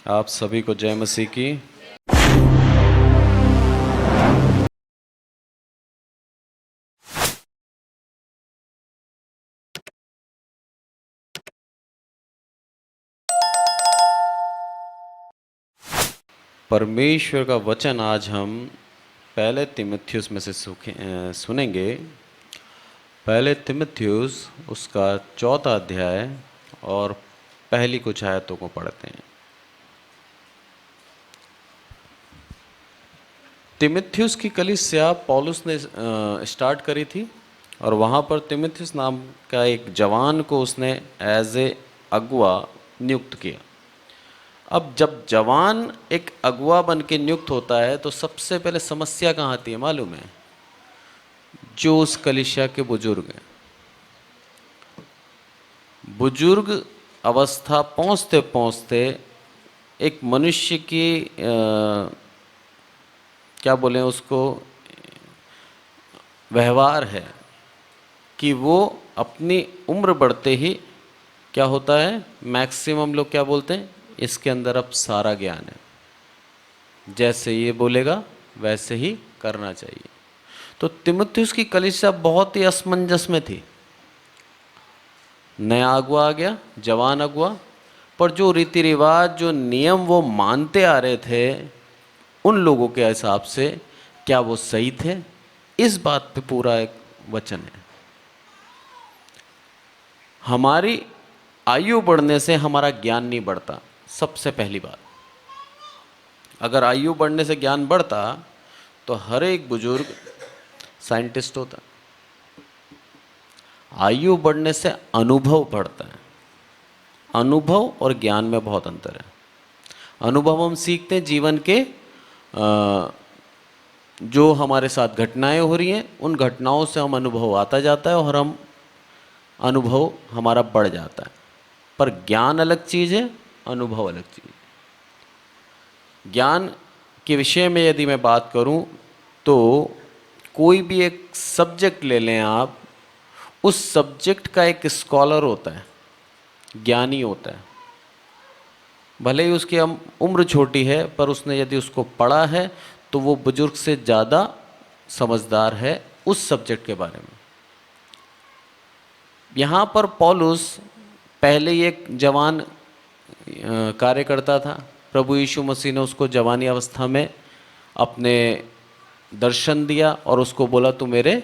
आप सभी को जय मसीह की। परमेश्वर का वचन आज हम पहले तीमुथियुस में से सुनेंगे। पहले तीमुथियुस उसका 4 अध्याय और पहली कुछ आयतों को पढ़ते हैं। तीमुथियुस की कलीसिया पौलुस ने स्टार्ट करी थी और वहाँ पर तीमुथियुस नाम का एक जवान को उसने एज ए अगुआ नियुक्त किया। अब जब जवान एक अगुआ बन के नियुक्त होता है तो सबसे पहले समस्या कहाँ आती है मालूम है? जो उस कलीसिया के बुजुर्ग हैं। बुजुर्ग अवस्था पहुँचते पहुँचते एक मनुष्य की क्या बोलें उसको, व्यवहार है कि वो अपनी उम्र बढ़ते ही क्या होता है, मैक्सिमम लोग क्या बोलते हैं, इसके अंदर अब सारा ज्ञान है, जैसे ये बोलेगा वैसे ही करना चाहिए। तो तीमुथियुस की कलीसिया बहुत ही असमंजस में थी। नया अगुआ आ गया, जवान अगुआ, पर जो रीति रिवाज जो नियम वो मानते आ रहे थे उन लोगों के हिसाब से क्या वो सही थे, इस बात पे पूरा एक वचन है। हमारी आयु बढ़ने से हमारा ज्ञान नहीं बढ़ता। सबसे पहली बात, अगर आयु बढ़ने से ज्ञान बढ़ता तो हर एक बुजुर्ग साइंटिस्ट होता। आयु बढ़ने से अनुभव बढ़ता है। अनुभव और ज्ञान में बहुत अंतर है। अनुभव हम सीखते हैं जीवन के जो हमारे साथ घटनाएं हो रही हैं उन घटनाओं से हम अनुभव आता जाता है और हम अनुभव हमारा बढ़ जाता है। पर ज्ञान अलग चीज़ है, अनुभव अलग चीज़ है। ज्ञान के विषय में यदि मैं बात करूं तो कोई भी एक सब्जेक्ट ले लें आप, उस सब्जेक्ट का एक स्कॉलर होता है, ज्ञानी होता है। भले ही उसकी उम्र छोटी है पर उसने यदि उसको पढ़ा है तो वो बुजुर्ग से ज़्यादा समझदार है उस सब्जेक्ट के बारे में। यहाँ पर पौलुस पहले ही एक जवान कार्य करता था। प्रभु यीशु मसीह ने उसको जवानी अवस्था में अपने दर्शन दिया और उसको बोला तू मेरे,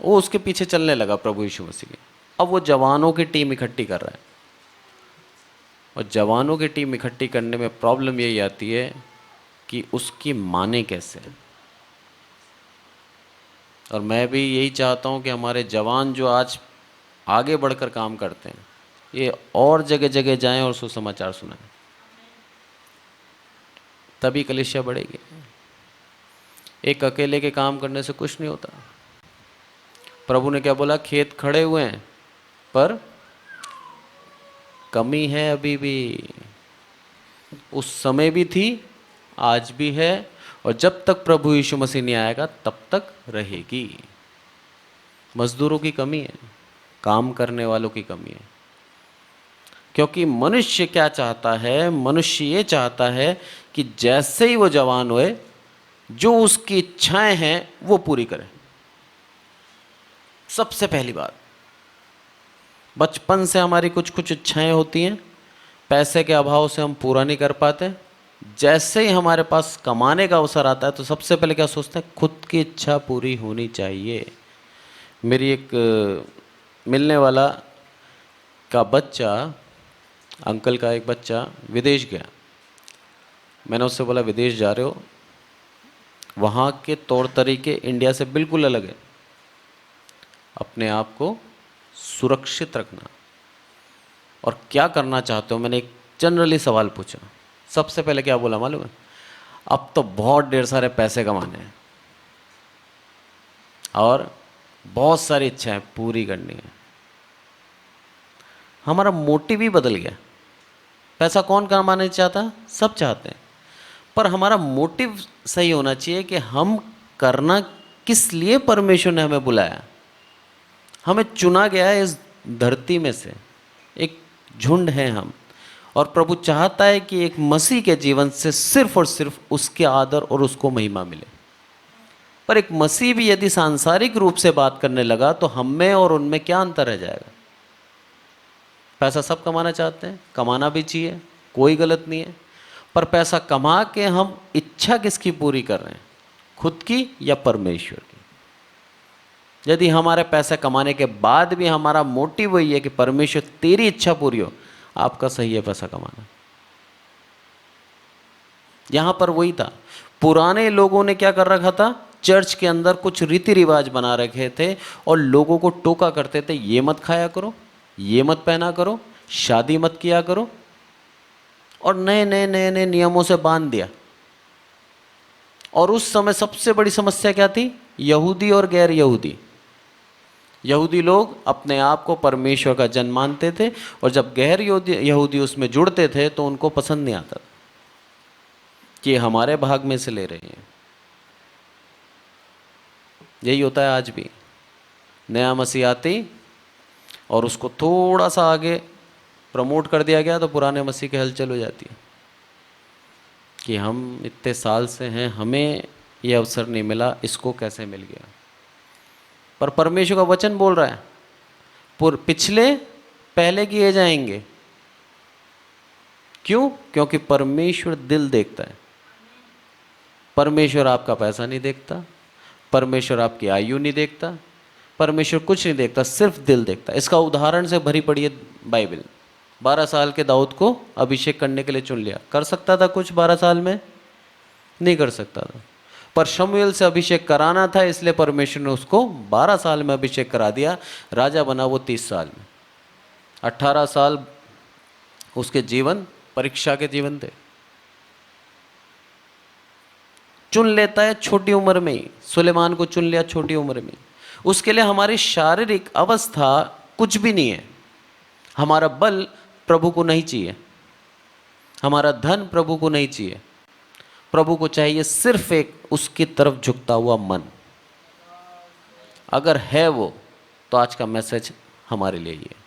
वो उसके पीछे चलने लगा प्रभु यीशु मसीह के। अब वो जवानों की टीम इकट्ठी कर रहा है और जवानों की टीम इकट्ठी करने में प्रॉब्लम यही आती है कि उसकी माने कैसे। और मैं भी यही चाहता हूँ कि हमारे जवान जो आज आगे बढ़कर काम करते हैं ये और जगह जगह जाएं और सुसमाचार सुनाएं, तभी कलीसिया बढ़ेगी। एक अकेले के काम करने से कुछ नहीं होता। प्रभु ने क्या बोला? खेत खड़े हुए हैं पर कमी है अभी भी। उस समय भी थी, आज भी है, और जब तक प्रभु यीशु मसीह नहीं आएगा तब तक रहेगी। मजदूरों की कमी है, काम करने वालों की कमी है। क्योंकि मनुष्य क्या चाहता है? मनुष्य ये चाहता है कि जैसे ही वो जवान होए जो उसकी इच्छाएं हैं वो पूरी करे। सबसे पहली बात, बचपन से हमारी कुछ कुछ इच्छाएं होती हैं, पैसे के अभाव से हम पूरा नहीं कर पाते। जैसे ही हमारे पास कमाने का अवसर आता है तो सबसे पहले क्या सोचते हैं? खुद की इच्छा पूरी होनी चाहिए। मेरी एक मिलने वाला का बच्चा, अंकल का एक बच्चा विदेश गया। मैंने उससे बोला विदेश जा रहे हो, वहाँ के तौर तरीके इंडिया से बिल्कुल अलग है। अपने आप को सुरक्षित रखना और क्या करना चाहते हो, मैंने एक जनरली सवाल पूछा। सबसे पहले क्या बोला मालूम है? अब तो बहुत ढेर सारे पैसे कमाने हैं और बहुत सारी इच्छाएं पूरी करनी है। हमारा मोटिव ही बदल गया। पैसा कौन कमाना चाहता? सब चाहते हैं, पर हमारा मोटिव सही होना चाहिए कि हम करना किस लिए परमेश्वर ने हमें बुलाया। हमें चुना गया है इस धरती में से, एक झुंड है हम, और प्रभु चाहता है कि एक मसीह के जीवन से सिर्फ और सिर्फ उसके आदर और उसको महिमा मिले। पर एक मसीह भी यदि सांसारिक रूप से बात करने लगा तो हम में और उनमें क्या अंतर रह जाएगा? पैसा सब कमाना चाहते हैं, कमाना भी चाहिए, कोई गलत नहीं है, पर पैसा कमा के हम इच्छा किसकी पूरी कर रहे हैं, खुद की या परमेश्वर की? यदि हमारे पैसे कमाने के बाद भी हमारा मोटिव वही है कि परमेश्वर तेरी इच्छा पूरी हो, आपका सही है पैसा कमाना। यहां पर वही था, पुराने लोगों ने क्या कर रखा था, चर्च के अंदर कुछ रीति रिवाज बना रखे थे और लोगों को टोका करते थे, ये मत खाया करो, ये मत पहना करो, शादी मत किया करो, और नए नए नए नए नियमों से बांध दिया। और उस समय सबसे बड़ी समस्या क्या थी? यहूदी और गैर यहूदी। यहूदी लोग अपने आप को परमेश्वर का जन मानते थे, और जब गैर यहूदी उसमें जुड़ते थे तो उनको पसंद नहीं आता कि हमारे भाग में से ले रहे हैं। यही होता है आज भी। नया मसीह आती और उसको थोड़ा सा आगे प्रमोट कर दिया गया तो पुराने मसीह की हलचल हो जाती है कि हम इतने साल से हैं, हमें ये अवसर नहीं मिला, इसको कैसे मिल गया? पर परमेश्वर का वचन बोल रहा है पिछले पहले किए जाएंगे। क्यों? क्योंकि परमेश्वर दिल देखता है। परमेश्वर आपका पैसा नहीं देखता, परमेश्वर आपकी आयु नहीं देखता, परमेश्वर कुछ नहीं देखता, सिर्फ दिल देखता है। इसका उदाहरण से भरी पड़ी है बाइबल। 12 साल के दाऊद को अभिषेक करने के लिए चुन लिया, कर सकता था कुछ 12 साल में? नहीं कर सकता था, पर शमूएल से अभिषेक कराना था, इसलिए परमेश्वर ने उसको 12 साल में अभिषेक करा दिया। राजा बना वो 30 साल में। 18 साल उसके जीवन परीक्षा के जीवन थे। चुन लेता है छोटी उम्र में ही, सुलेमान को चुन लिया छोटी उम्र में। उसके लिए हमारी शारीरिक अवस्था कुछ भी नहीं है, हमारा बल प्रभु को नहीं चाहिए, हमारा धन प्रभु को नहीं चाहिए। प्रभु को चाहिए सिर्फ एक उसकी तरफ झुकता हुआ मन। अगर है वो, तो आज का मैसेज हमारे लिए ही है।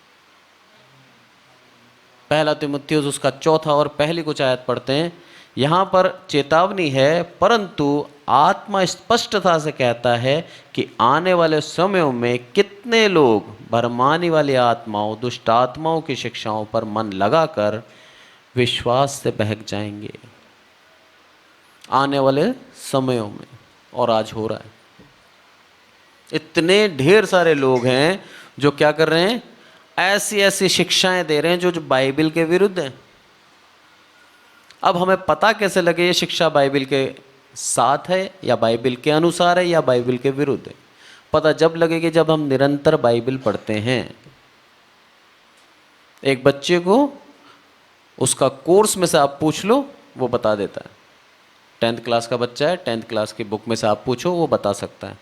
पहला तीमुथियुस उसका 4 और पहली कुछ आयत पढ़ते हैं। यहाँ पर चेतावनी है, परंतु आत्मा स्पष्टता से कहता है कि आने वाले समयों में कितने लोग भरमाने वाली आत्माओं, दुष्ट आत्माओं की शिक्षाओं पर मन लगाकर विश्वास से बहक जाएंगे। आने वाले समयों में, और आज हो रहा है। इतने ढेर सारे लोग हैं जो क्या कर रहे हैं, ऐसी ऐसी शिक्षाएं दे रहे हैं जो बाइबल के विरुद्ध हैं। अब हमें पता कैसे लगे ये शिक्षा बाइबल के साथ है या बाइबल के अनुसार है या बाइबल के विरुद्ध है? पता जब लगेगा जब हम निरंतर बाइबल पढ़ते हैं। एक बच्चे को उसका कोर्स में से आप पूछ लो, वो बता देता है। 10th क्लास का बच्चा है, 10th क्लास की बुक में से आप पूछो, वो बता सकता है।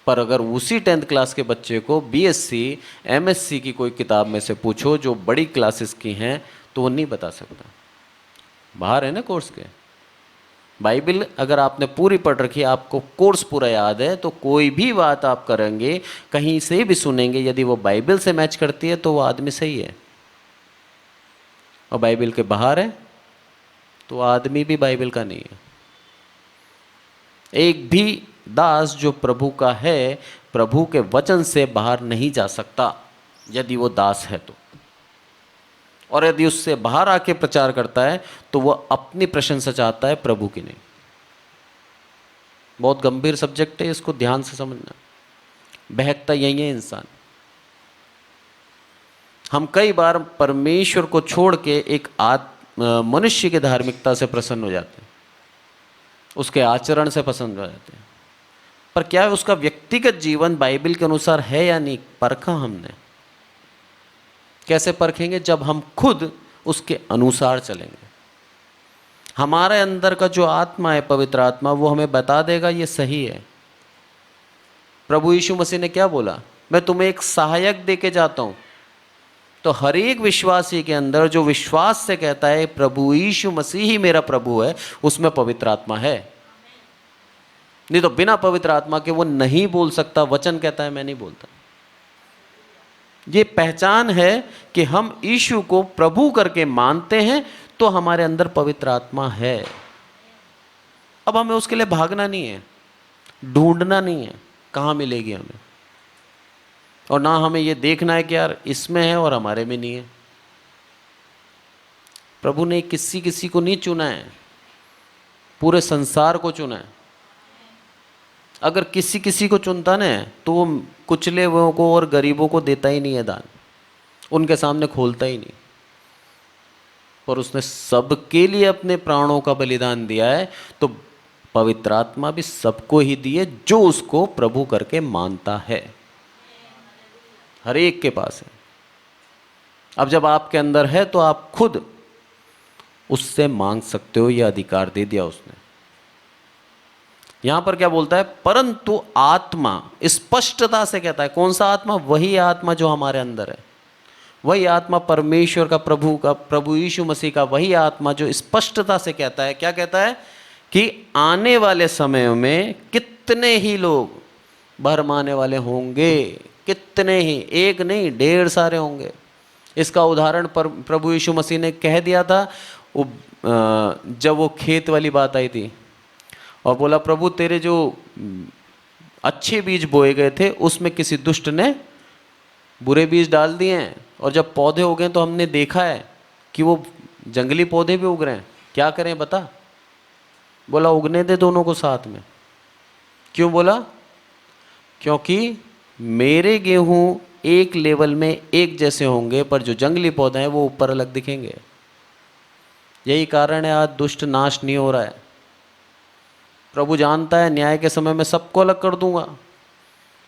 पर अगर उसी 10th क्लास के बच्चे को बीएससी, एमएससी की कोई किताब में से पूछो जो बड़ी क्लासेस की हैं, तो वो नहीं बता सकता। बाहर है ना कोर्स के। बाइबल अगर आपने पूरी पढ़ रखी है, आपको कोर्स पूरा याद है, तो कोई भी बात आप करेंगे, कहीं से भी सुनेंगे, यदि वो बाइबल से मैच करती है तो वो आदमी सही है। और बाइबल के बाहर है तो आदमी भी बाइबल का नहीं है। एक भी दास जो प्रभु का है, प्रभु के वचन से बाहर नहीं जा सकता, यदि वो दास है तो। और यदि उससे बाहर आके प्रचार करता है तो वह अपनी प्रशंसा चाहता है, प्रभु की नहीं। बहुत गंभीर सब्जेक्ट है, इसको ध्यान से समझना। बहकता यही है इंसान। हम कई बार परमेश्वर को छोड़ के एक मनुष्य की धार्मिकता से प्रसन्न हो जाते हैं, उसके आचरण से पसंद हो जाते हैं। पर क्या उसका व्यक्तिगत जीवन बाइबल के अनुसार है या नहीं, परखा हमने? कैसे परखेंगे? जब हम खुद उसके अनुसार चलेंगे। हमारे अंदर का जो आत्मा है, पवित्र आत्मा, वो हमें बता देगा ये सही है। प्रभु यीशु मसीह ने क्या बोला? मैं तुम्हें एक सहायक दे के जाता हूं। तो हर एक विश्वासी के अंदर जो विश्वास से कहता है प्रभु यीशु मसीह ही मेरा प्रभु है, उसमें पवित्र आत्मा है। नहीं तो बिना पवित्र आत्मा के वो नहीं बोल सकता। वचन कहता है मैं नहीं बोलता। ये पहचान है कि हम यीशु को प्रभु करके मानते हैं, तो हमारे अंदर पवित्र आत्मा है। अब हमें उसके लिए भागना नहीं है, ढूंढना नहीं है कहाँ मिलेगी हमें, और ना हमें ये देखना है कि यार इसमें है और हमारे में नहीं है। प्रभु ने किसी किसी को नहीं चुना है, पूरे संसार को चुना है। अगर किसी किसी को चुनता ना तो वो कुचले हुओं को और गरीबों को देता ही नहीं है दान, उनके सामने खोलता ही नहीं। पर उसने सबके लिए अपने प्राणों का बलिदान दिया है, तो पवित्र आत्मा भी सबको ही दी है जो उसको प्रभु करके मानता है। हर एक के पास है। अब जब आपके अंदर है तो आप खुद उससे मांग सकते हो, यह अधिकार दे दिया उसने। यहां पर क्या बोलता है? परंतु आत्मा स्पष्टता से कहता है। कौन सा आत्मा? वही आत्मा जो हमारे अंदर है, वही आत्मा परमेश्वर का, प्रभु यीशु मसीह का वही आत्मा जो स्पष्टता से कहता है। क्या कहता है? कि आने वाले समय में कितने ही लोग भरमाने वाले होंगे, कितने ही, एक नहीं ढेर सारे होंगे। इसका उदाहरण प्रभु यीशु मसीह ने कह दिया था जब वो खेत वाली बात आई थी और बोला, प्रभु तेरे जो अच्छे बीज बोए गए थे उसमें किसी दुष्ट ने बुरे बीज डाल दिए हैं, और जब पौधे हो गए तो हमने देखा है कि वो जंगली पौधे भी उग रहे हैं। क्या करें बता? बोला उगने दे दोनों को साथ में। क्यों बोला? क्योंकि मेरे गेहूं एक लेवल में एक जैसे होंगे, पर जो जंगली पौधे हैं वो ऊपर अलग दिखेंगे। यही कारण है आज दुष्ट नाश नहीं हो रहा है। प्रभु जानता है न्याय के समय में सबको अलग कर दूंगा।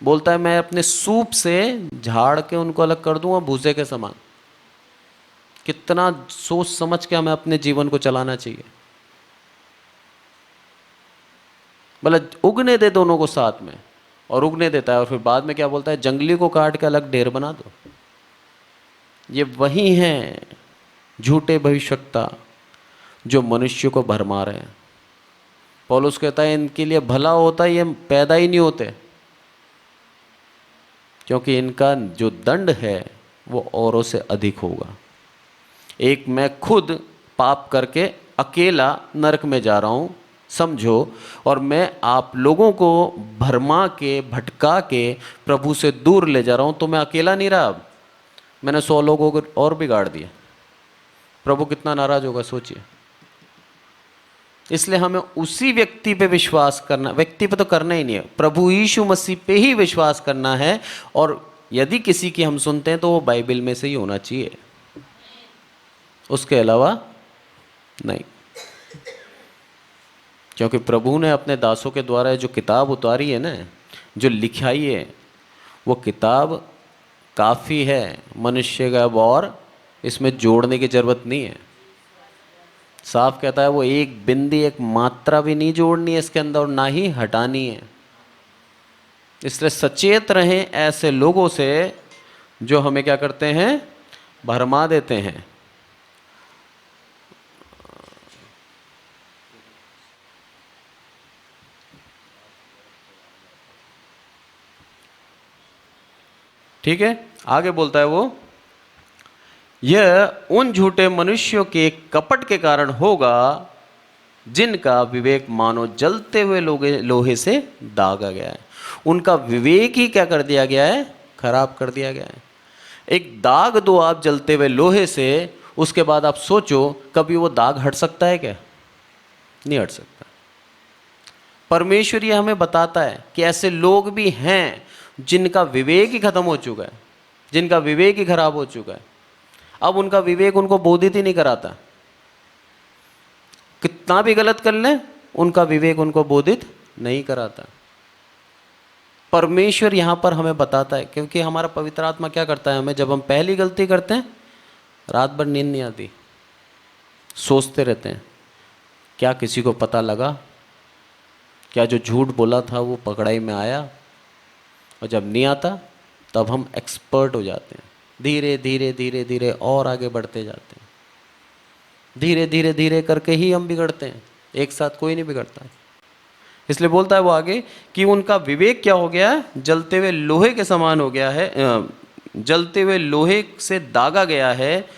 बोलता है मैं अपने सूप से झाड़ के उनको अलग कर दूंगा भूसे के समान। कितना सोच समझ के हमें अपने जीवन को चलाना चाहिए। बोला उगने दे दोनों को साथ में, और उगने देता है। और फिर बाद में क्या बोलता है? जंगली को काट के अलग ढेर बना दो। ये वही हैं झूठे भविष्यवक्ता जो मनुष्य को भरमा रहे हैं। पौलुस कहता है इनके लिए भला होता ये पैदा ही नहीं होते, क्योंकि इनका जो दंड है वो औरों से अधिक होगा। एक मैं खुद पाप करके अकेला नरक में जा रहा हूं, समझो, और मैं आप लोगों को भरमा के, भटका के प्रभु से दूर ले जा रहा हूं। तो मैं अकेला नहीं रहा, अब मैंने 100 लोगों को और बिगाड़ दिया। प्रभु कितना नाराज होगा सोचिए। इसलिए हमें उसी व्यक्ति पे विश्वास करना, व्यक्ति पे तो करना ही नहीं है, प्रभु यीशु मसीह पे ही विश्वास करना है। और यदि किसी की हम सुनते हैं तो वो बाइबल में से ही होना चाहिए, उसके अलावा नहीं। क्योंकि प्रभु ने अपने दासों के द्वारा जो किताब उतारी है ना, जो लिखाई है, वो किताब काफ़ी है मनुष्य का, अब और इसमें जोड़ने की जरूरत नहीं है। साफ कहता है वो एक बिंदी, एक मात्रा भी नहीं जोड़नी है इसके अंदर, और ना ही हटानी है। इसलिए सचेत रहें ऐसे लोगों से जो हमें क्या करते हैं? भरमा देते हैं। ठीक है, आगे बोलता है वो, यह उन झूठे मनुष्यों के कपट के कारण होगा जिनका विवेक मानो जलते हुए लोहे से दागा गया है। उनका विवेक ही क्या कर दिया गया है? खराब कर दिया गया है। एक दाग दो आप जलते हुए लोहे से, उसके बाद आप सोचो कभी वो दाग हट सकता है क्या? नहीं हट सकता। परमेश्वर ये हमें बताता है कि ऐसे लोग भी हैं जिनका विवेक ही खत्म हो चुका है, जिनका विवेक ही खराब हो चुका है। अब उनका विवेक उनको बोधित ही नहीं कराता। कितना भी गलत कर लें उनका विवेक उनको बोधित नहीं कराता। परमेश्वर यहां पर हमें बताता है, क्योंकि हमारा पवित्र आत्मा क्या करता है, हमें जब हम पहली गलती करते हैं रात भर नींद नहीं आती, सोचते रहते हैं क्या किसी को पता लगा, क्या जो झूठ बोला था वो पकड़ाई में आया। और जब नहीं आता तब हम एक्सपर्ट हो जाते हैं, धीरे धीरे धीरे धीरे और आगे बढ़ते जाते हैं। धीरे धीरे धीरे करके ही हम बिगड़ते हैं, एक साथ कोई नहीं बिगड़ता। इसलिए बोलता है वो आगे कि उनका विवेक क्या हो गया है? जलते हुए लोहे के समान हो गया है, जलते हुए लोहे से दागा गया है,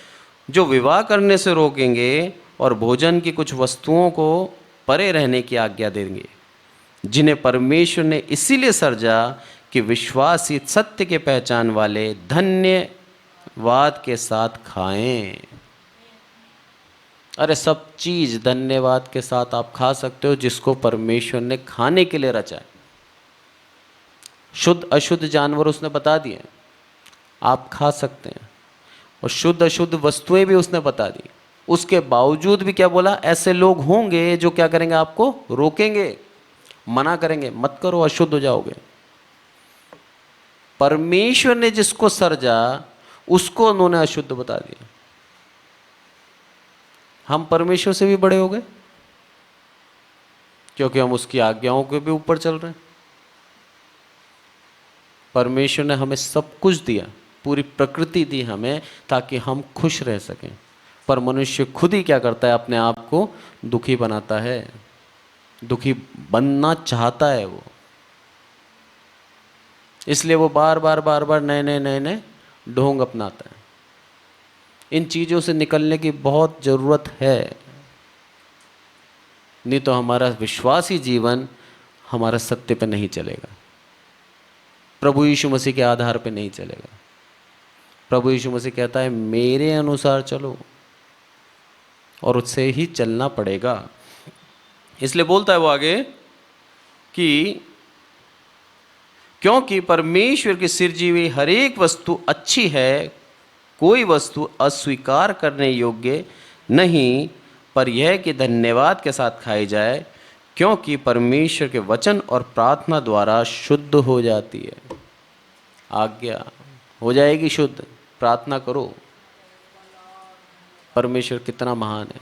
जो विवाह करने से रोकेंगे और भोजन की कुछ वस्तुओं को परे रहने की आज्ञा देंगे, जिन्हें परमेश्वर ने इसीलिए सर्जा कि विश्वासी सत्य के पहचान वाले धन्यवाद के साथ खाएं। अरे सब चीज धन्यवाद के साथ आप खा सकते हो जिसको परमेश्वर ने खाने के लिए रचा है। शुद्ध अशुद्ध जानवर उसने बता दिए, आप खा सकते हैं, और शुद्ध अशुद्ध वस्तुएं भी उसने बता दी। उसके बावजूद भी क्या बोला, ऐसे लोग होंगे जो क्या करेंगे, आपको रोकेंगे, मना करेंगे, मत करो अशुद्ध हो जाओगे। परमेश्वर ने जिसको सर्जा उसको उन्होंने अशुद्ध बता दिया। हम परमेश्वर से भी बड़े हो गए क्योंकि हम उसकी आज्ञाओं के भी ऊपर चल रहे हैं। परमेश्वर ने हमें सब कुछ दिया, पूरी प्रकृति दी हमें ताकि हम खुश रह सकें, पर मनुष्य खुद ही क्या करता है, अपने आप को दुखी बनाता है, दुखी बनना चाहता है वो। इसलिए वो बार बार नए ढोंग अपनाता है। इन चीज़ों से निकलने की बहुत ज़रूरत है, नहीं तो हमारा विश्वासी जीवन हमारा सत्य पे नहीं चलेगा, प्रभु यीशु मसीह के आधार पे नहीं चलेगा। प्रभु यीशु मसीह कहता है मेरे अनुसार चलो, और उससे ही चलना पड़ेगा। इसलिए बोलता है वो आगे कि क्योंकि परमेश्वर की सृजी हुई हर एक वस्तु अच्छी है, कोई वस्तु अस्वीकार करने योग्य नहीं, पर यह कि धन्यवाद के साथ खाई जाए, क्योंकि परमेश्वर के वचन और प्रार्थना द्वारा शुद्ध हो जाती है। आज्ञा हो जाएगी शुद्ध, प्रार्थना करो। परमेश्वर कितना महान है,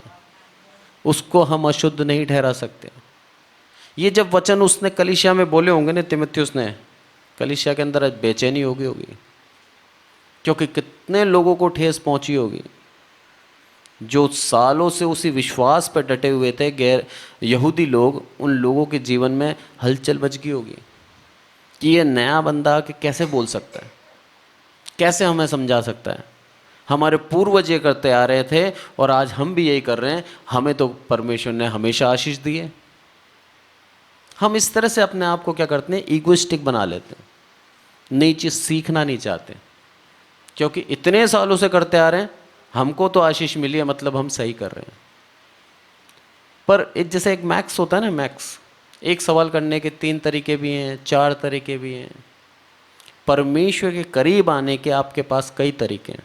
उसको हम अशुद्ध नहीं ठहरा सकते। ये जब वचन उसने कलीसिया में बोले होंगे ना, तीमुथियुस ने, कलीसिया के अंदर बेचैनी होगी, क्योंकि कितने लोगों को ठेस पहुंची होगी जो सालों से उसी विश्वास पर डटे हुए थे, गैर यहूदी लोग, उन लोगों के जीवन में हलचल मच गई होगी कि ये नया बंदा कि कैसे बोल सकता है, कैसे हमें समझा सकता है, हमारे पूर्वज ये करते आ रहे थे और आज हम भी यही कर रहे हैं, हमें तो परमेश्वर ने हमेशा आशीष दी है। हम इस तरह से अपने आप को क्या करते हैं, ईगोइस्टिक बना लेते हैं, नई चीज़ सीखना नहीं चाहते, क्योंकि इतने सालों से करते आ रहे हैं, हमको तो आशीष मिली है, मतलब हम सही कर रहे हैं। पर एक जैसे एक मैक्स होता है ना, मैक्स, एक सवाल करने के 3 तरीके भी हैं, 4 तरीके भी हैं। परमेश्वर के करीब आने के आपके पास कई तरीके हैं।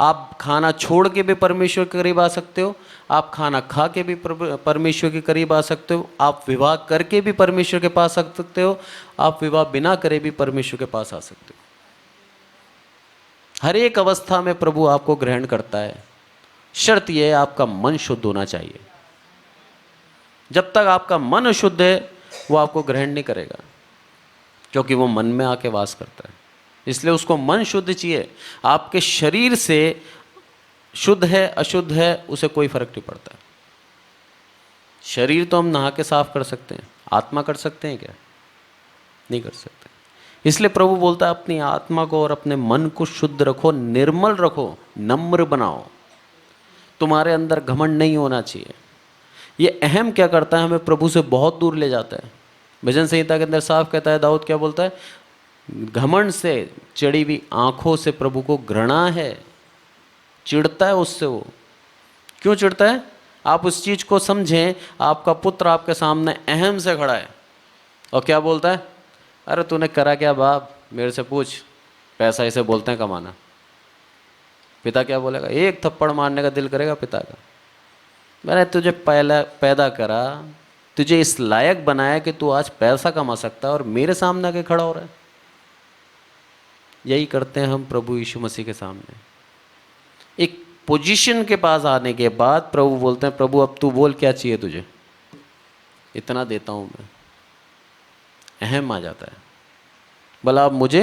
आप खाना छोड़ के भी परमेश्वर के करीब आ सकते हो, आप खाना खा के भी परमेश्वर के करीब आ सकते हो, आप विवाह करके भी परमेश्वर के पास आ सकते हो, आप विवाह बिना करे भी परमेश्वर के पास आ सकते हो। हर एक अवस्था में प्रभु आपको ग्रहण करता है। शर्त यह है आपका मन शुद्ध होना चाहिए। जब तक आपका मन अशुद्ध है वो आपको ग्रहण नहीं करेगा, क्योंकि वो मन में आके वास करता है। इसलिए उसको मन शुद्ध चाहिए। आपके शरीर से शुद्ध है अशुद्ध है उसे कोई फर्क नहीं पड़ता। शरीर तो हम नहा के साफ कर सकते हैं, आत्मा कर सकते हैं क्या? नहीं कर सकते। इसलिए प्रभु बोलता है अपनी आत्मा को और अपने मन को शुद्ध रखो, निर्मल रखो, नम्र बनाओ। तुम्हारे अंदर घमंड नहीं होना चाहिए। ये अहम क्या करता है, हमें प्रभु से बहुत दूर ले जाता है। भजन संहिता के अंदर साफ कहता है, दाऊद क्या बोलता है, घमंड से चढ़ी हुई आंखों से प्रभु को घृणा है, चिढ़ता है उससे। वो क्यों चिढ़ता है? आप उस चीज को समझें। आपका पुत्र आपके सामने अहम से खड़ा है और क्या बोलता है, अरे तूने करा क्या बाप, मेरे से पूछ, पैसा इसे बोलते हैं कमाना। पिता क्या बोलेगा? एक थप्पड़ मारने का दिल करेगा पिता का। मैंने तुझे पहला पैदा करा, तुझे इस लायक बनाया कि तू आज पैसा कमा सकता है और मेरे सामने आके खड़ा हो रहा है। यही करते हैं हम प्रभु यीशु मसीह के सामने। एक पोजीशन के पास आने के बाद प्रभु बोलते हैं, प्रभु अब तू बोल क्या चाहिए तुझे, इतना देता हूं मैं। अहम आ जाता है, बोला अब मुझे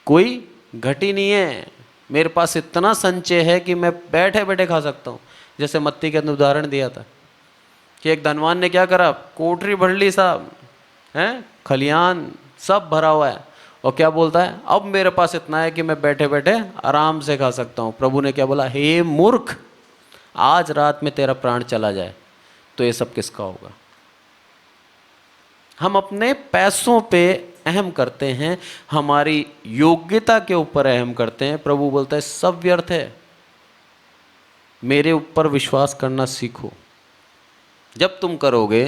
कोई घटी नहीं है, मेरे पास इतना संचय है कि मैं बैठे बैठे खा सकता हूँ। जैसे मत्ती के अंदर उदाहरण दिया था कि एक धनवान ने क्या करा, कोठरी भर ली साहब, हैं खलियान सब भरा हुआ है, और क्या बोलता है, अब मेरे पास इतना है कि मैं बैठे बैठे आराम से खा सकता हूँ। प्रभु ने क्या बोला, हे मूर्ख, आज रात में तेरा प्राण चला जाए तो ये सब किसका होगा। हम अपने पैसों पे अहम करते हैं, हमारी योग्यता के ऊपर अहम करते हैं। प्रभु बोलता है सब व्यर्थ है, मेरे ऊपर विश्वास करना सीखो। जब तुम करोगे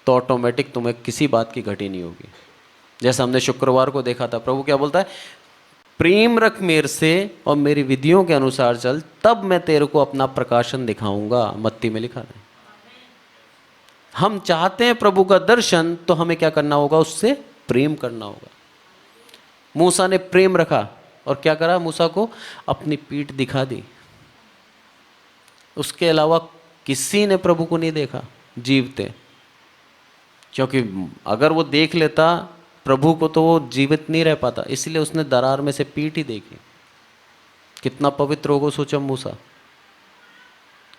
तो ऑटोमेटिक तुम्हें किसी बात की घटी नहीं होगी। जैसा हमने शुक्रवार को देखा था, प्रभु क्या बोलता है, प्रेम रख मेरे से और मेरी विधियों के अनुसार चल, तब मैं तेरे को अपना प्रकाशन दिखाऊंगा। मत्ती में लिखा है। हम चाहते हैं प्रभु का दर्शन, तो हमें क्या करना होगा, उससे प्रेम करना होगा। मूसा ने प्रेम रखा और क्या करा, मूसा को अपनी पीठ दिखा दी। उसके अलावा किसी ने प्रभु को नहीं देखा जीवते, क्योंकि अगर वो देख लेता प्रभु को तो वो जीवित नहीं रह पाता। इसलिए उसने दरार में से पीठ ही देखी। कितना पवित्र होगा सोचो मूसा,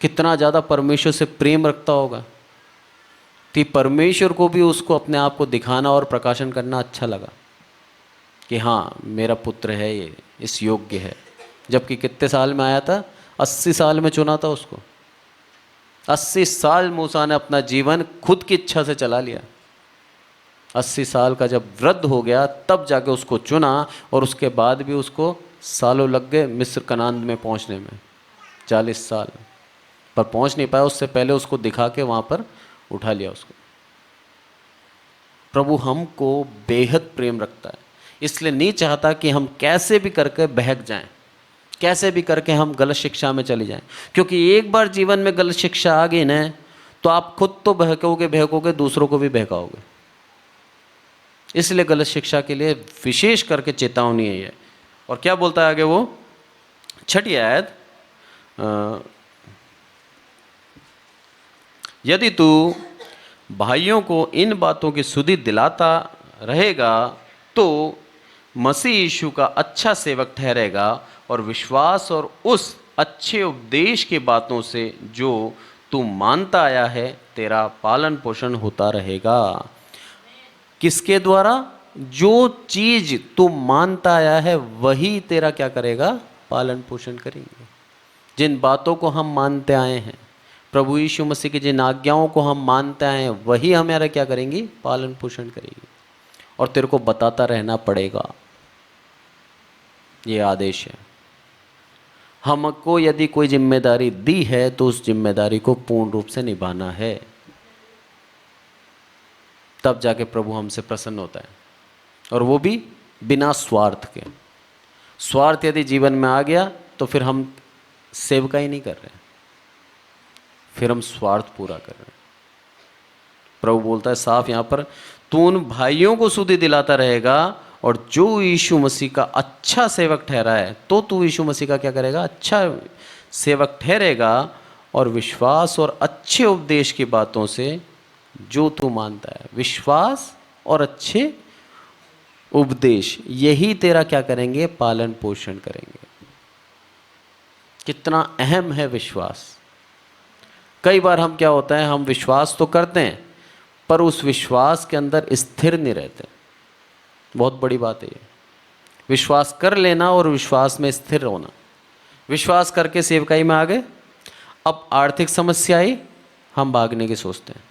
कितना ज़्यादा परमेश्वर से प्रेम रखता होगा कि परमेश्वर को भी उसको अपने आप को दिखाना और प्रकाशन करना अच्छा लगा कि हाँ मेरा पुत्र है, ये इस योग्य है। जबकि कितने साल में आया था, 80 साल में चुना था उसको। 80 साल मूसा ने अपना जीवन खुद की इच्छा से चला लिया। 80 साल का जब वृद्ध हो गया तब जाके उसको चुना, और उसके बाद भी उसको सालों लग गए मिस्र कनान में पहुंचने में, 40 साल, पर पहुंच नहीं पाया। उससे पहले उसको दिखा के वहाँ पर उठा लिया उसको। प्रभु हमको बेहद प्रेम रखता है, इसलिए नहीं चाहता कि हम कैसे भी करके बहक जाएं, कैसे भी करके हम गलत शिक्षा में चले जाएं। क्योंकि एक बार जीवन में गलत शिक्षा आ गई ना, तो आप खुद तो बहकोगे, दूसरों को भी बहकाओगे। इसलिए गलत शिक्षा के लिए विशेष करके चेतावनी है ये। और क्या बोलता है आगे वो, 6 आयत, यदि तू भाइयों को इन बातों की सुधि दिलाता रहेगा तो मसीह यीशु का अच्छा सेवक ठहरेगा, और विश्वास और उस अच्छे उपदेश की बातों से जो तू मानता आया है तेरा पालन पोषण होता रहेगा। किसके द्वारा, जो चीज तू मानता आया है वही तेरा क्या करेगा, पालन पोषण करेंगे। जिन बातों को हम मानते आए हैं, प्रभु यीशु मसीह की जिन आज्ञाओं को हम मानते आए हैं, वही हमारा क्या करेंगी, पालन पोषण करेंगी। और तेरे को बताता रहना पड़ेगा, ये आदेश है। हमको यदि कोई जिम्मेदारी दी है तो उस जिम्मेदारी को पूर्ण रूप से निभाना है, तब जाके प्रभु हमसे प्रसन्न होता है। और वो भी बिना स्वार्थ के। स्वार्थ यदि जीवन में आ गया तो फिर हम सेवका ही नहीं कर रहे, फिर हम स्वार्थ पूरा कर रहे हैं। प्रभु बोलता है साफ यहाँ पर, तू उन भाइयों को सुधि दिलाता रहेगा, और जो यीशु मसीह का अच्छा सेवक ठहरा है, तो तू यीशु मसीह का क्या करेगा, अच्छा सेवक ठहरेगा, और विश्वास और अच्छे उपदेश की बातों से जो तू मानता है, विश्वास और अच्छे उपदेश, यही तेरा क्या करेंगे, पालन पोषण करेंगे। कितना अहम है विश्वास। कई बार हम क्या होता है, हम विश्वास तो करते हैं पर उस विश्वास के अंदर स्थिर नहीं रहते। बहुत बड़ी बात है ये, विश्वास कर लेना और विश्वास में स्थिर होना। विश्वास करके सेवकाई में आ गए, अब आर्थिक समस्या आई, हम भागने की सोचते हैं,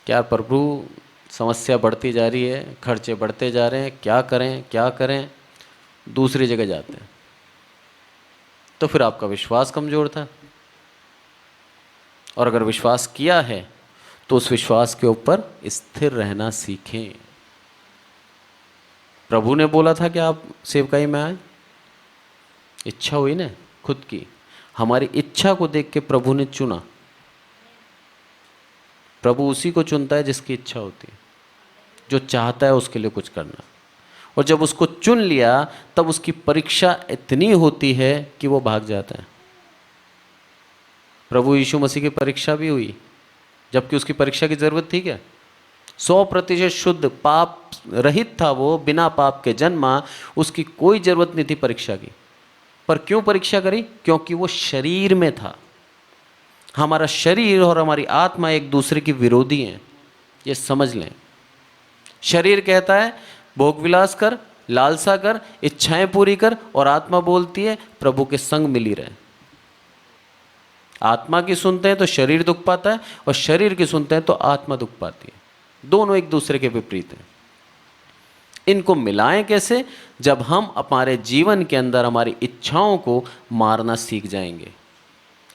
क्या प्रभु समस्या बढ़ती जा रही है, खर्चे बढ़ते जा रहे हैं, क्या करें क्या करें, दूसरी जगह जाते हैं। तो फिर आपका विश्वास कमज़ोर था। और अगर विश्वास किया है तो उस विश्वास के ऊपर स्थिर रहना सीखें। प्रभु ने बोला था कि आप सेवकाई में आए, इच्छा हुई ना खुद की, हमारी इच्छा को देख के प्रभु ने चुना। प्रभु उसी को चुनता है जिसकी इच्छा होती है, जो चाहता है उसके लिए कुछ करना। और जब उसको चुन लिया तब उसकी परीक्षा इतनी होती है कि वो भाग जाता है। प्रभु यीशु मसीह की परीक्षा भी हुई, जबकि उसकी परीक्षा की जरूरत थी क्या? 100% शुद्ध पाप रहित था वो, बिना पाप के जन्मा, उसकी कोई जरूरत नहीं थी परीक्षा की। पर क्यों परीक्षा करी? क्योंकि वो शरीर में था। हमारा शरीर और हमारी आत्मा एक दूसरे की विरोधी हैं, ये समझ लें। शरीर कहता है भोग विलास कर, लालसा कर, इच्छाएं पूरी कर, और आत्मा बोलती है प्रभु के संग मिली रहे। आत्मा की सुनते हैं तो शरीर दुख पाता है, और शरीर की सुनते हैं तो आत्मा दुख पाती है। दोनों एक दूसरे के विपरीत हैं। इनको मिलाएं कैसे? जब हम हमारे जीवन के अंदर हमारी इच्छाओं को मारना सीख जाएंगे।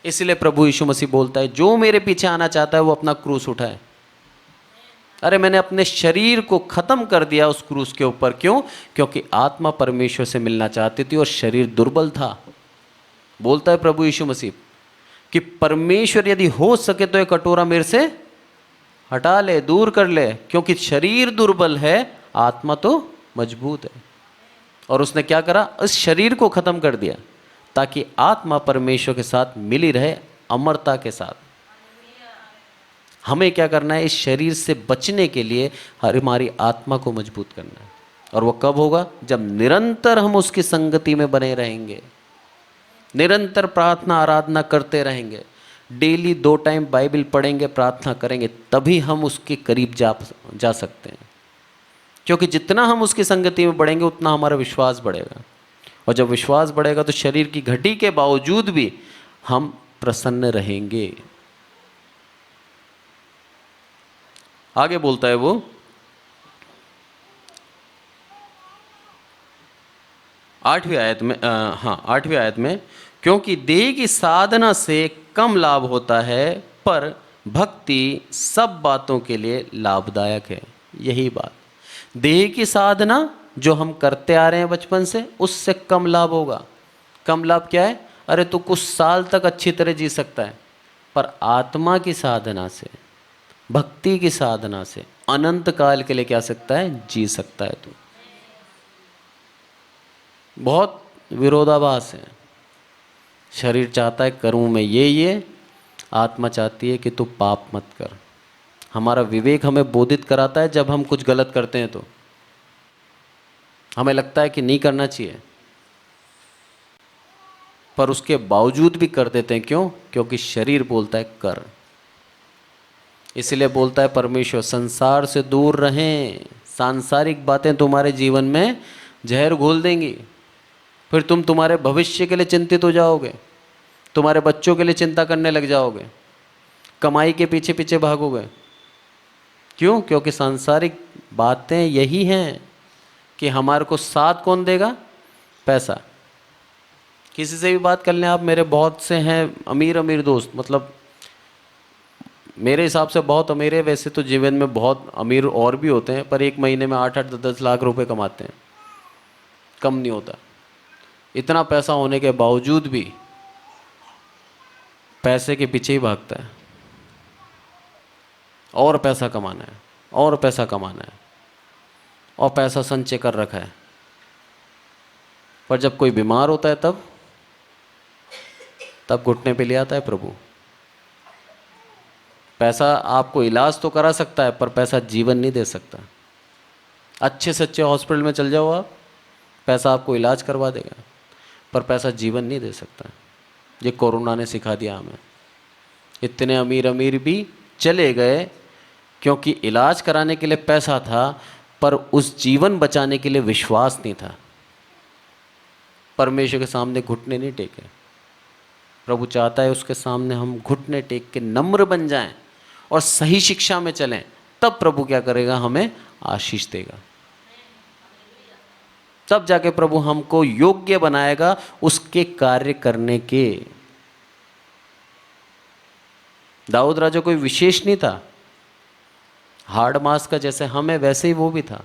इसलिए प्रभु यीशु मसीह बोलता है, जो मेरे पीछे आना चाहता है वो अपना क्रूस उठाए। अरे मैंने अपने शरीर को खत्म कर दिया उस क्रूस के ऊपर। क्यों? क्योंकि आत्मा परमेश्वर से मिलना चाहती थी और शरीर दुर्बल था। बोलता है प्रभु यीशु मसीह कि परमेश्वर यदि हो सके तो ये कटोरा मेरे से हटा ले, दूर कर ले, क्योंकि शरीर दुर्बल है, आत्मा तो मजबूत है। और उसने क्या करा? इस शरीर को खत्म कर दिया ताकि आत्मा परमेश्वर के साथ मिली रहे, अमरता के साथ। हमें क्या करना है? इस शरीर से बचने के लिए हमारी आत्मा को मजबूत करना है। और वो कब होगा? जब निरंतर हम उसकी संगति में बने रहेंगे, निरंतर प्रार्थना आराधना करते रहेंगे, डेली 2 टाइम बाइबल पढ़ेंगे, प्रार्थना करेंगे, तभी हम उसके करीब जा सकते हैं। क्योंकि जितना हम उसकी संगति में बढ़ेंगे उतना हमारा विश्वास बढ़ेगा, और जब विश्वास बढ़ेगा तो शरीर की घटी के बावजूद भी हम प्रसन्न रहेंगे। आगे बोलता है वो 8वीं आयत में, क्योंकि देह की साधना से कम लाभ होता है, पर भक्ति सब बातों के लिए लाभदायक है। यही बात, देह की साधना जो हम करते आ रहे हैं बचपन से, उससे कम लाभ होगा। कम लाभ क्या है? अरे तू कुछ साल तक अच्छी तरह जी सकता है, पर आत्मा की साधना से, भक्ति की साधना से अनंत काल के लिए क्या सकता है? जी सकता है तू। बहुत विरोधाभास है। शरीर चाहता है करूं मैं ये, आत्मा चाहती है कि तू पाप मत कर। हमारा विवेक हमें बोधित कराता है जब हम कुछ गलत करते हैं तो हमें लगता है कि नहीं करना चाहिए, पर उसके बावजूद भी कर देते हैं। क्यों? क्योंकि शरीर बोलता है कर। इसलिए बोलता है परमेश्वर, संसार से दूर रहें। सांसारिक बातें तुम्हारे जीवन में जहर घोल देंगी, फिर तुम तुम्हारे भविष्य के लिए चिंतित हो जाओगे, तुम्हारे बच्चों के लिए चिंता करने लग जाओगे, कमाई के पीछे पीछे भागोगे। क्यों? क्योंकि सांसारिक बातें यही हैं कि हमारे को साथ कौन देगा? पैसा। किसी से भी बात कर लें आप, मेरे बहुत से हैं अमीर दोस्त, मतलब मेरे हिसाब से बहुत अमीर है। वैसे तो जीवन में बहुत अमीर और भी होते हैं, पर एक महीने में 8-8, 10-10 लाख रुपए कमाते हैं, कम नहीं होता। इतना पैसा होने के बावजूद भी पैसे के पीछे ही भागता है, और पैसा कमाना है, और पैसा कमाना है, और पैसा संचय कर रखा है। पर जब कोई बीमार होता है तब घुटने पे ले आता है प्रभु। पैसा आपको इलाज तो करा सकता है, पर पैसा जीवन नहीं दे सकता। अच्छे से अच्छे हॉस्पिटल में चल जाओ आप, पैसा आपको इलाज करवा देगा, पर पैसा जीवन नहीं दे सकता। ये कोरोना ने सिखा दिया हमें। इतने अमीर भी चले गए क्योंकि इलाज कराने के लिए पैसा था, पर उस जीवन बचाने के लिए विश्वास नहीं था। परमेश्वर के सामने घुटने नहीं टेके। प्रभु चाहता है उसके सामने हम घुटने टेक के नम्र बन जाएं और सही शिक्षा में चलें, तब प्रभु क्या करेगा? हमें आशीष देगा। तब जाके प्रभु हमको योग्य बनाएगा उसके कार्य करने के। दाऊद राजा कोई विशेष नहीं था, हार्ड मास का जैसे हमें वैसे ही वो भी था,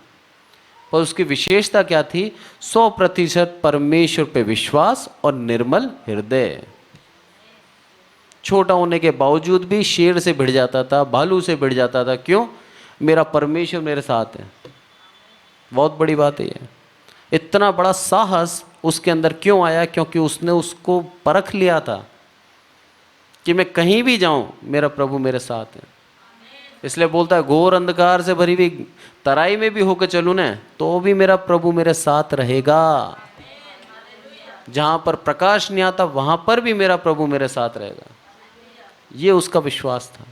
पर उसकी विशेषता क्या थी? 100% परमेश्वर पे विश्वास और निर्मल हृदय। छोटा होने के बावजूद भी शेर से भिड़ जाता था, भालू से भिड़ जाता था। क्यों? मेरा परमेश्वर मेरे साथ है। बहुत बड़ी बात है ये। इतना बड़ा साहस उसके अंदर क्यों आया? क्योंकि उसने उसको परख लिया था कि मैं कहीं भी जाऊं मेरा प्रभु मेरे साथ है। इसलिए बोलता है, घोर अंधकार से भरी हुई तराई में भी होकर चलूं ना, तो भी मेरा प्रभु मेरे साथ रहेगा। जहां पर प्रकाश नहीं आता वहां पर भी मेरा प्रभु मेरे साथ रहेगा। ये उसका विश्वास था।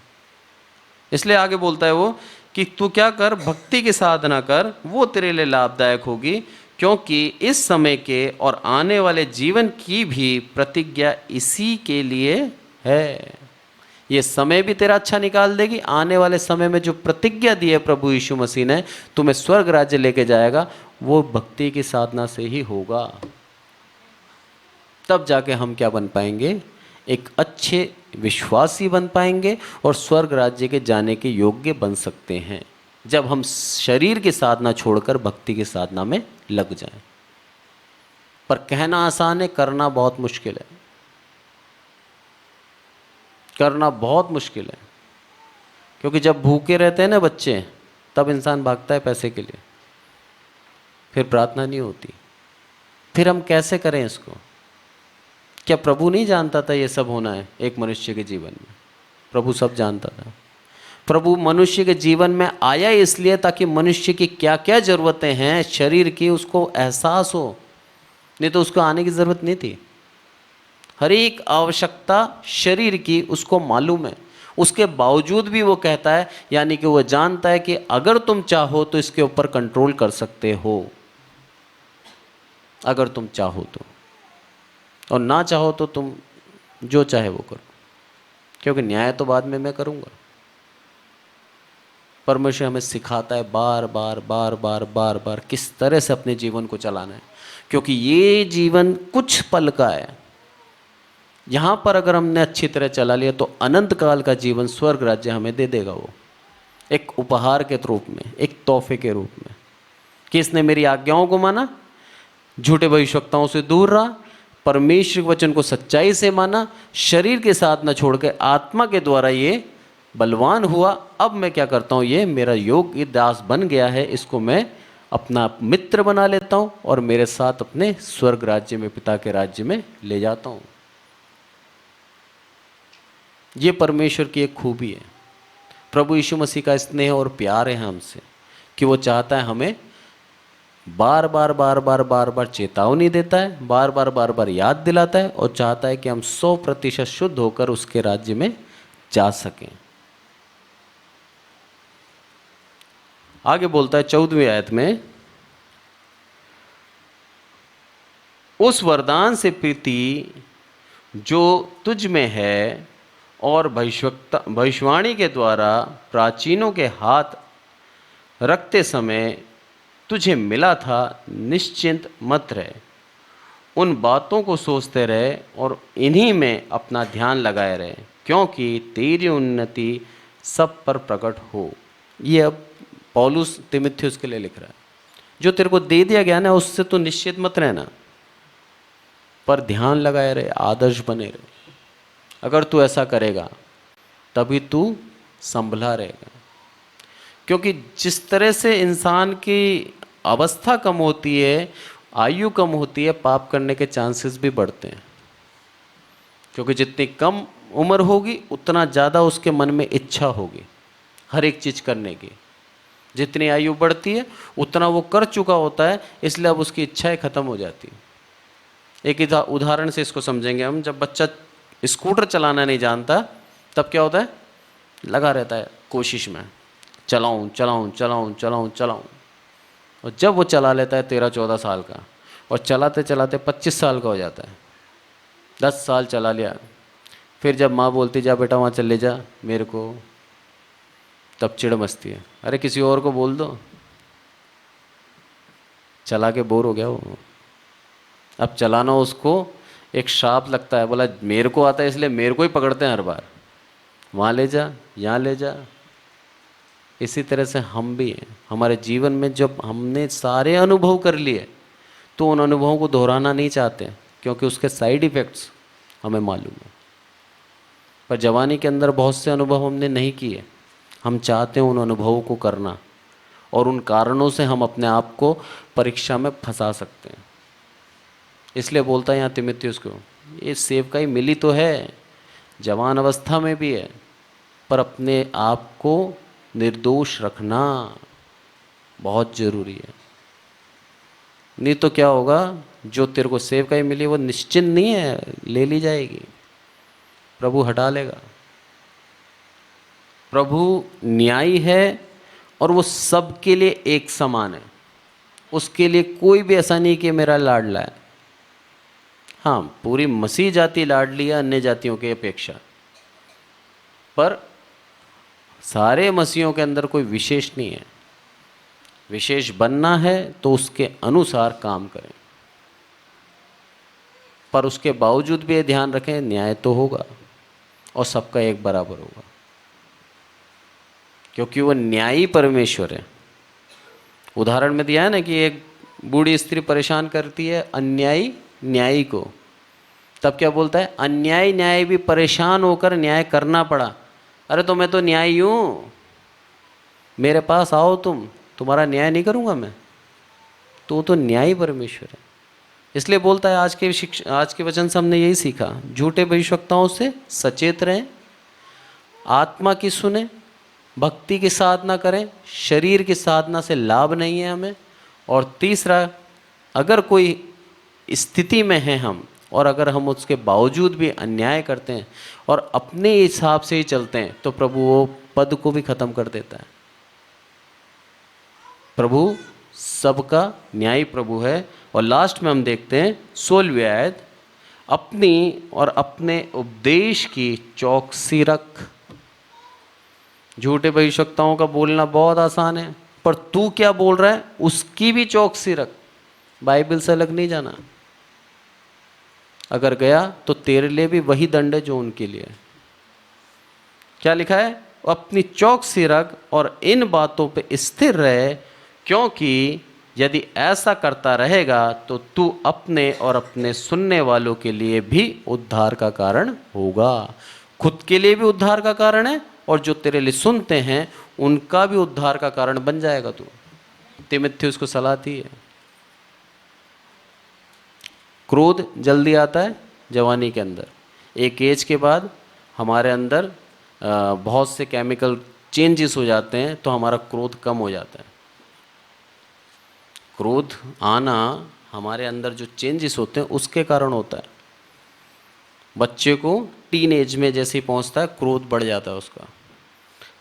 इसलिए आगे बोलता है वो कि तू क्या कर, भक्ति की साधना कर, वो तेरे लिए लाभदायक होगी, क्योंकि इस समय के और आने वाले जीवन की भी प्रतिज्ञा इसी के लिए है। ये समय भी तेरा अच्छा निकाल देगी, आने वाले समय में जो प्रतिज्ञा दी है प्रभु यीशु मसीह ने, तुम्हें स्वर्ग राज्य लेके जाएगा, वो भक्ति की साधना से ही होगा। तब जाके हम क्या बन पाएंगे, एक अच्छे विश्वासी बन पाएंगे और स्वर्ग राज्य के जाने के योग्य बन सकते हैं, जब हम शरीर की साधना छोड़कर भक्ति की साधना में लग जाएं। पर कहना आसान है, करना बहुत मुश्किल है। करना बहुत मुश्किल है, क्योंकि जब भूखे रहते हैं ना बच्चे, तब इंसान भागता है पैसे के लिए, फिर प्रार्थना नहीं होती। फिर हम कैसे करें इसको? क्या प्रभु नहीं जानता था ये सब होना है एक मनुष्य के जीवन में? प्रभु सब जानता था। प्रभु मनुष्य के जीवन में आया इसलिए ताकि मनुष्य की क्या क्या ज़रूरतें हैं शरीर की, उसको एहसास हो, नहीं तो उसको आने की ज़रूरत नहीं थी। हर एक आवश्यकता शरीर की उसको मालूम है, उसके बावजूद भी वो कहता है, यानी कि वो जानता है कि अगर तुम चाहो तो इसके ऊपर कंट्रोल कर सकते हो, अगर तुम चाहो तो, और ना चाहो तो तुम जो चाहे वो करो, क्योंकि न्याय तो बाद में मैं करूँगा। परमेश्वर हमें सिखाता है बार बार बार बार बार बार किस तरह से अपने जीवन को चलाना है, क्योंकि ये जीवन कुछ पल का है। यहाँ पर अगर हमने अच्छी तरह चला लिया तो अनंत काल का जीवन स्वर्ग राज्य हमें दे देगा, वो एक उपहार के रूप में, एक तोहफे के रूप में। कि इसने मेरी आज्ञाओं को माना, झूठे भविष्यवक्ताओं से दूर रहा, परमेश्वर के वचन को सच्चाई से माना, शरीर के साथ न छोड़ के आत्मा के द्वारा ये बलवान हुआ। अब मैं क्या करता हूँ, ये मेरा योग्य दास बन गया है, इसको मैं अपना मित्र बना लेता हूँ और मेरे साथ अपने स्वर्ग राज्य में, पिता के राज्य में ले जाता हूँ। ये परमेश्वर की एक खूबी है, प्रभु यीशु मसीह का स्नेह और प्यार है हमसे, कि वो चाहता है हमें बार बार बार बार बार बार चेतावनी देता है, बार बार बार बार याद दिलाता है, और चाहता है कि हम 100% शुद्ध होकर उसके राज्य में जा सकें। आगे बोलता है 14वीं आयत में, उस वरदान से प्रीति जो तुझ में है और भविष्यवाणी के द्वारा प्राचीनों के हाथ रखते समय तुझे मिला था, निश्चिंत मत रहे, उन बातों को सोचते रहे और इन्हीं में अपना ध्यान लगाए रहे, क्योंकि तेरी उन्नति सब पर प्रकट हो। ये अब पौलुस तीमुथियुस के लिए लिख रहा है। जो तेरे को दे दिया गया ना, उससे तो निश्चित मत रहना, पर ध्यान लगाए रहे, आदर्श बने रहे। अगर तू ऐसा करेगा तभी तू संभला रहेगा, क्योंकि जिस तरह से इंसान की अवस्था कम होती है, आयु कम होती है, पाप करने के चांसेस भी बढ़ते हैं। क्योंकि जितनी कम उम्र होगी उतना ज़्यादा उसके मन में इच्छा होगी हर एक चीज़ करने की। जितनी आयु बढ़ती है उतना वो कर चुका होता है, इसलिए अब उसकी इच्छाएं खत्म हो जाती हैं। एक उदाहरण से इसको समझेंगे हम। जब बच्चा स्कूटर चलाना नहीं जानता तब क्या होता है, लगा रहता है कोशिश में, चलाऊं चलाऊं चलाऊं चलाऊं चलाऊं, और जब वो चला लेता है 13-14 साल का, और चलाते चलाते 25 साल का हो जाता है, 10 साल चला लिया, फिर जब माँ बोलती जा बेटा वहाँ चले जा मेरे को, तब चिढ़ मचती है, अरे किसी और को बोल दो, चला के बोर हो गया वो। अब चलाना उसको एक श्राप लगता है, बोला मेरे को आता है इसलिए मेरे को ही पकड़ते हैं हर बार, वहाँ ले जा यहाँ ले जा। इसी तरह से हम भी हैं। हमारे जीवन में जब हमने सारे अनुभव कर लिए तो उन अनुभवों को दोहराना नहीं चाहते, क्योंकि उसके साइड इफ़ेक्ट्स हमें मालूम है। पर जवानी के अंदर बहुत से अनुभव हमने नहीं किए, हम चाहते हैं उन अनुभवों को करना, और उन कारणों से हम अपने आप को परीक्षा में फंसा सकते हैं। इसलिए बोलता है यहाँ तीमुथियुस को, ये सेवकाई मिली तो है, जवान अवस्था में भी है, पर अपने आप को निर्दोष रखना बहुत ज़रूरी है। नहीं तो क्या होगा, जो तेरे को सेवकाई मिली वो निश्चिंत नहीं है, ले ली जाएगी, प्रभु हटा लेगा। प्रभु न्यायी है और वो सबके लिए एक समान है। उसके लिए कोई भी ऐसा नहीं कि मेरा लाडला है। हाँ, पूरी मसीह जाति लाडली है अन्य जातियों की अपेक्षा, पर सारे मसीहों के अंदर कोई विशेष नहीं है। विशेष बनना है तो उसके अनुसार काम करें, पर उसके बावजूद भी ये ध्यान रखें न्याय तो होगा और सबका एक बराबर होगा, क्योंकि वो न्यायी परमेश्वर है। उदाहरण में दिया है ना कि एक बूढ़ी स्त्री परेशान करती है अन्यायी न्यायी को, तब क्या बोलता है, अन्यायी न्यायी भी परेशान होकर न्याय करना पड़ा। अरे तो मैं तो न्यायी हूँ, मेरे पास आओ, तुम्हारा न्याय नहीं करूँगा मैं? तो न्यायी परमेश्वर है। इसलिए बोलता है आज के वचन से हमने यही सीखा, झूठे भविष्यवक्ताओं से सचेत रहें, आत्मा की सुने, भक्ति की साधना करें, शरीर की साधना से लाभ नहीं है हमें। और तीसरा, अगर कोई स्थिति में हैं हम और अगर हम उसके बावजूद भी अन्याय करते हैं और अपने हिसाब से ही चलते हैं तो प्रभु वो पद को भी खत्म कर देता है। प्रभु सबका न्यायी प्रभु है। और लास्ट में हम देखते हैं 16वीं आयत, अपनी और अपने उपदेश की चौकसी रख। झूठे भविष्यवक्ताओं का बोलना बहुत आसान है, पर तू क्या बोल रहा है उसकी भी चौकसी रख। बाइबल से अलग नहीं जाना, अगर गया तो तेरे लिए भी वही दंड है जो उनके लिए है। क्या लिखा है, अपनी चौकसी रख और इन बातों पे स्थिर रहे, क्योंकि यदि ऐसा करता रहेगा तो तू अपने और अपने सुनने वालों के लिए भी उद्धार का कारण होगा। खुद के लिए भी उद्धार का कारण है और जो तेरे लिए सुनते हैं उनका भी उद्धार का कारण बन जाएगा तू। तीमुथियुस को सलाह दी है। क्रोध जल्दी आता है जवानी के अंदर, एक एज के बाद हमारे अंदर बहुत से केमिकल चेंजेस हो जाते हैं तो हमारा क्रोध कम हो जाता है। क्रोध आना हमारे अंदर जो चेंजेस होते हैं उसके कारण होता है। बच्चे को टीन एज में जैसे ही पहुंचता है क्रोध बढ़ जाता है उसका,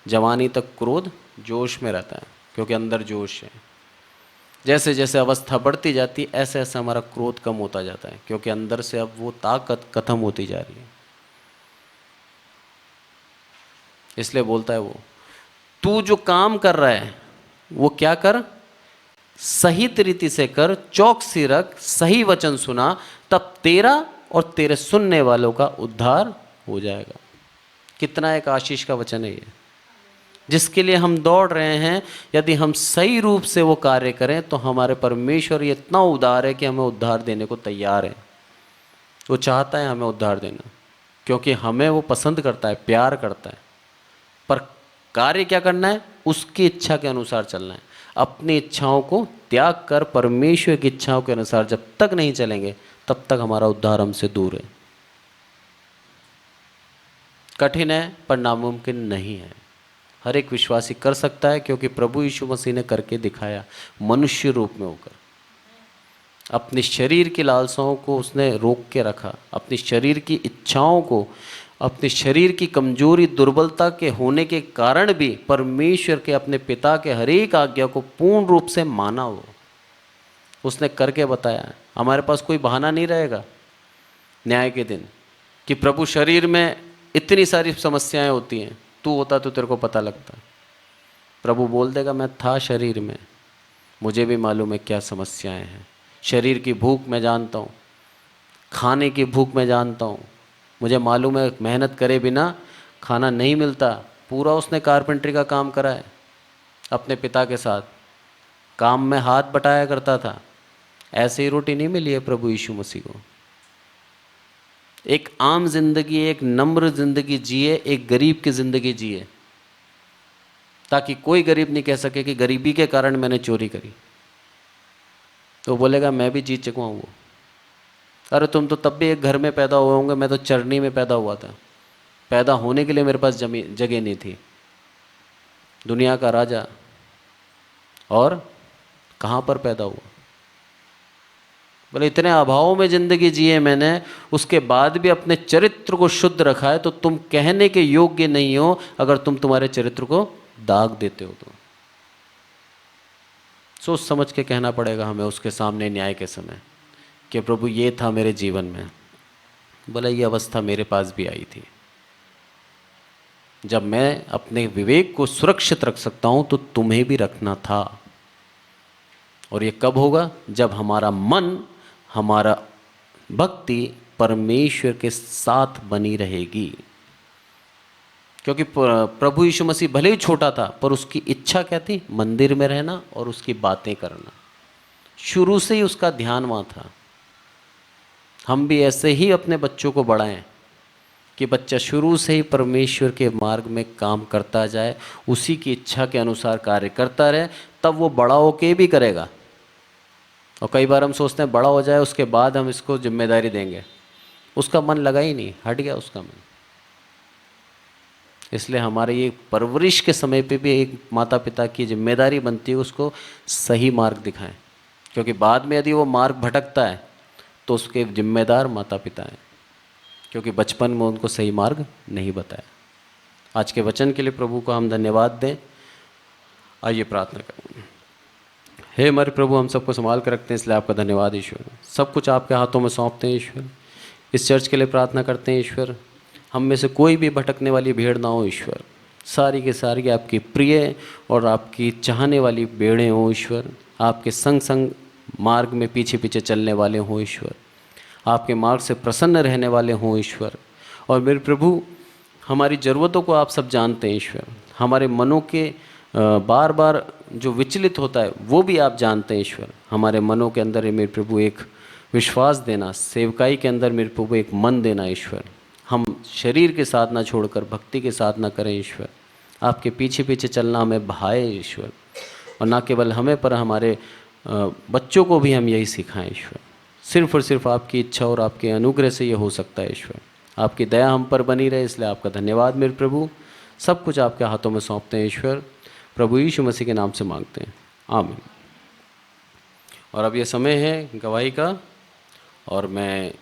जवानी तक क्रोध जोश में रहता है क्योंकि अंदर जोश है। जैसे जैसे अवस्था बढ़ती जाती है ऐसे ऐसे हमारा क्रोध कम होता जाता है क्योंकि अंदर से अब वो ताकत खत्म होती जा रही है। इसलिए बोलता है वो, तू जो काम कर रहा है वो क्या कर, सही तरीके से कर, चौकसी रख, सही वचन सुना, तब तेरा और तेरे सुनने वालों का उद्धार हो जाएगा। कितना एक आशीष का वचन है ये, जिसके लिए हम दौड़ रहे हैं। यदि हम सही रूप से वो कार्य करें तो हमारे परमेश्वर ये इतना उदार है कि हमें उद्धार देने को तैयार है। वो चाहता है हमें उद्धार देना क्योंकि हमें वो पसंद करता है, प्यार करता है। पर कार्य क्या करना है, उसकी इच्छा के अनुसार चलना है। अपनी इच्छाओं को त्याग कर परमेश्वर की इच्छाओं के अनुसार जब तक नहीं चलेंगे तब तक हमारा उद्धार हमसे दूर है। कठिन है पर नामुमकिन नहीं है। हर एक विश्वासी कर सकता है क्योंकि प्रभु यीशु मसीह ने करके दिखाया। मनुष्य रूप में होकर अपने शरीर की लालसाओं को उसने रोक के रखा, अपनी शरीर की इच्छाओं को, अपने शरीर की कमजोरी दुर्बलता के होने के कारण भी परमेश्वर के अपने पिता के हर एक आज्ञा को पूर्ण रूप से माना। वो उसने करके बताया। हमारे पास कोई बहाना नहीं रहेगा न्याय के दिन कि प्रभु शरीर में इतनी सारी समस्याएं होती हैं, तू होता तो तेरे को पता लगता। प्रभु बोल देगा मैं था शरीर में, मुझे भी मालूम है क्या समस्याएं हैं। शरीर की भूख मैं जानता हूँ, खाने की भूख मैं जानता हूँ, मुझे मालूम है मेहनत करे बिना खाना नहीं मिलता। पूरा उसने कारपेंटरी का काम करा है अपने पिता के साथ, काम में हाथ बटाया करता था। ऐसे ही रोटी नहीं मिली है प्रभु यीशु मसीह को। एक आम जिंदगी, एक नम्र जिंदगी जिए, एक गरीब की जिंदगी जिए, ताकि कोई गरीब नहीं कह सके कि गरीबी के कारण मैंने चोरी करी। तो बोलेगा मैं भी जीत चुका हूँ वो। अरे तुम तो तब भी एक घर में पैदा हुए होंगे, मैं तो चरनी में पैदा हुआ था। पैदा होने के लिए मेरे पास जगह नहीं थी। दुनिया का राजा, और कहाँ पर पैदा हुआ। बोले इतने अभाव में ज़िंदगी जिए मैंने, उसके बाद भी अपने चरित्र को शुद्ध रखा है, तो तुम कहने के योग्य नहीं हो अगर तुम तुम्हारे चरित्र को दाग देते हो तो। सोच समझ के कहना पड़ेगा हमें उसके सामने न्याय के समय कि प्रभु ये था मेरे जीवन में, बोला ये अवस्था मेरे पास भी आई थी। जब मैं अपने विवेक को सुरक्षित रख सकता हूं तो तुम्हें भी रखना था। और ये कब होगा? जब हमारा मन, हमारा भक्ति परमेश्वर के साथ बनी रहेगी। क्योंकि प्रभु यीशु मसीह भले ही छोटा था पर उसकी इच्छा क्या थी? मंदिर में रहना और उसकी बातें करना। शुरू से ही उसका ध्यान वहाँ था। हम भी ऐसे ही अपने बच्चों को बढ़ाएं कि बच्चा शुरू से ही परमेश्वर के मार्ग में काम करता जाए, उसी की इच्छा के अनुसार कार्य करता रहे, तब वो बड़ा होके भी करेगा। और कई बार हम सोचते हैं बड़ा हो जाए उसके बाद हम इसको जिम्मेदारी देंगे, उसका मन लगा ही नहीं, हट गया उसका मन। इसलिए हमारे ये परवरिश के समय पे भी एक माता पिता की जिम्मेदारी बनती है उसको सही मार्ग दिखाएं, क्योंकि बाद में यदि वो मार्ग भटकता है तो उसके जिम्मेदार माता पिता हैं, क्योंकि बचपन में उनको सही मार्ग नहीं बताया। आज के वचन के लिए प्रभु को हम धन्यवाद दें। आइए प्रार्थना करें। हे हमारे प्रभु, हम सबको संभाल कर रखते हैं, इसलिए आपका धन्यवाद ईश्वर। सब कुछ आपके हाथों में सौंपते हैं ईश्वर। इस चर्च के लिए प्रार्थना करते हैं ईश्वर, हम में से कोई भी भटकने वाली भीड़ ना हो ईश्वर, सारी के सारी आपकी प्रिय और आपकी चाहने वाली भेड़ें हों ईश्वर, आपके संग संग मार्ग में पीछे पीछे चलने वाले हों ईश्वर, आपके मार्ग से प्रसन्न रहने वाले हों ईश्वर। और मेरे प्रभु, हमारी ज़रूरतों को आप सब जानते हैं ईश्वर, हमारे मनों के बार बार जो विचलित होता है वो भी आप जानते हैं ईश्वर। हमारे मनों के अंदर मेरे प्रभु एक विश्वास देना, सेवकाई के अंदर मेरे प्रभु एक मन देना ईश्वर। हम शरीर के साथ ना छोड़कर भक्ति के साथ ना करें ईश्वर, आपके पीछे पीछे चलना हमें भाए ईश्वर। और ना केवल हमें पर हमारे बच्चों को भी हम यही सिखाएं ईश्वर। सिर्फ और सिर्फ आपकी इच्छा और आपके अनुग्रह से ये हो सकता है ईश्वर। आपकी दया हम पर बनी रहे, इसलिए आपका धन्यवाद मेरे प्रभु। सब कुछ आपके हाथों में सौंपते हैं ईश्वर, प्रभु यीशु मसीह के नाम से मांगते हैं, आमीन। और अब ये समय है गवाही का, और मैं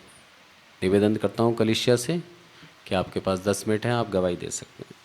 निवेदन करता हूँ कलीसिया से कि आपके पास 10 मिनट हैं, आप गवाही दे सकते हैं।